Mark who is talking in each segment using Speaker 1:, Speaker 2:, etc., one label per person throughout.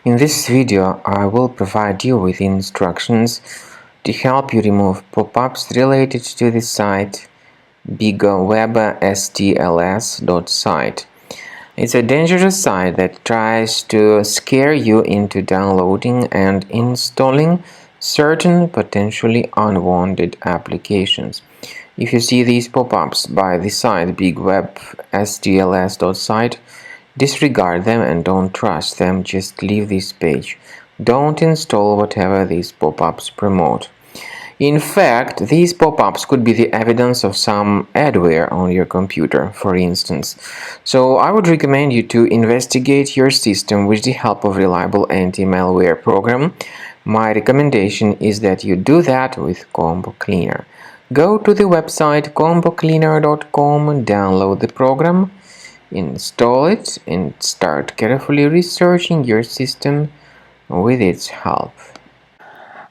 Speaker 1: In this video, I will provide you with instructions to help you remove pop-ups related to the site Bigwebstls.site. It's a dangerous site that tries to scare you into downloading and installing certain potentially unwanted applications. If you see these pop-ups by the site Bigwebstls.site, disregard them and don't trust them, just leave this page. Don't install whatever these pop-ups promote. In fact, these pop-ups could be the evidence of some adware on your computer, for instance. So I would recommend you to investigate your system with the help of reliable anti-malware program. My recommendation is that you do that with Combo Cleaner. Go to the website combocleaner.com, download the program, install it, and start carefully researching your system with its help.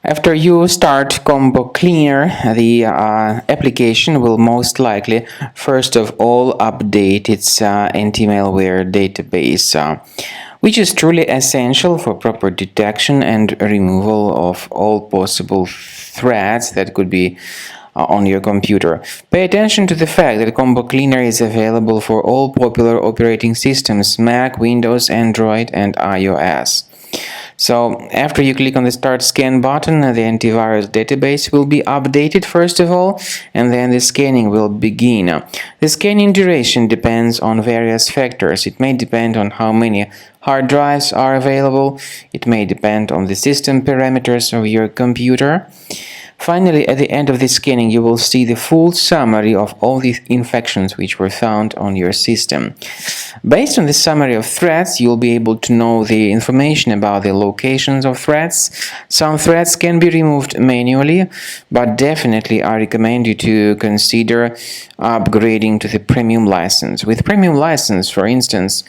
Speaker 1: After you start Combo Cleaner, the application will most likely first of all update its anti-malware database, which is truly essential for proper detection and removal of all possible threats that could be on your computer. Pay attention to the fact that Combo Cleaner is available for all popular operating systems: Mac, Windows, Android, and iOS. So after you click on the Start Scan button, the antivirus database will be updated first of all, and then the scanning will begin. The scanning duration depends on various factors. It may depend on how many hard drives are available. It may depend on the system parameters of your computer. Finally, at the end of the scanning, you will see the full summary of all the infections which were found on your system. Based on the summary of threats, you'll be able to know the information about the locations of threats. Some threats can be removed manually, but definitely I recommend you to consider upgrading to the premium license. With premium license, for instance,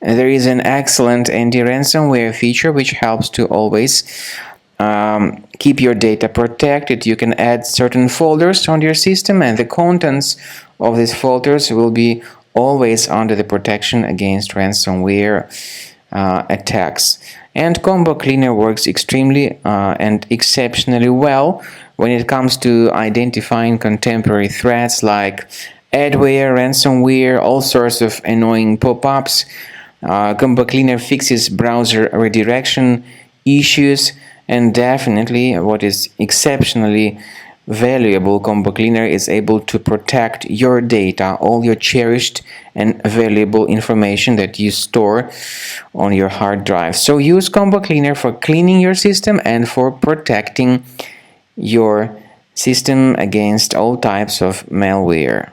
Speaker 1: there is an excellent anti-ransomware feature which helps to always keep your data protected. You can add certain folders on your system, and the contents of these folders will be always under the protection against ransomware attacks. And Combo Cleaner works extremely and exceptionally well when it comes to identifying contemporary threats like adware, ransomware, all sorts of annoying pop-ups. Combo Cleaner fixes browser redirection issues. And definitely, what is exceptionally valuable, Combo Cleaner is able to protect your data, all your cherished and valuable information that you store on your hard drive. So use Combo Cleaner for cleaning your system and for protecting your system against all types of malware.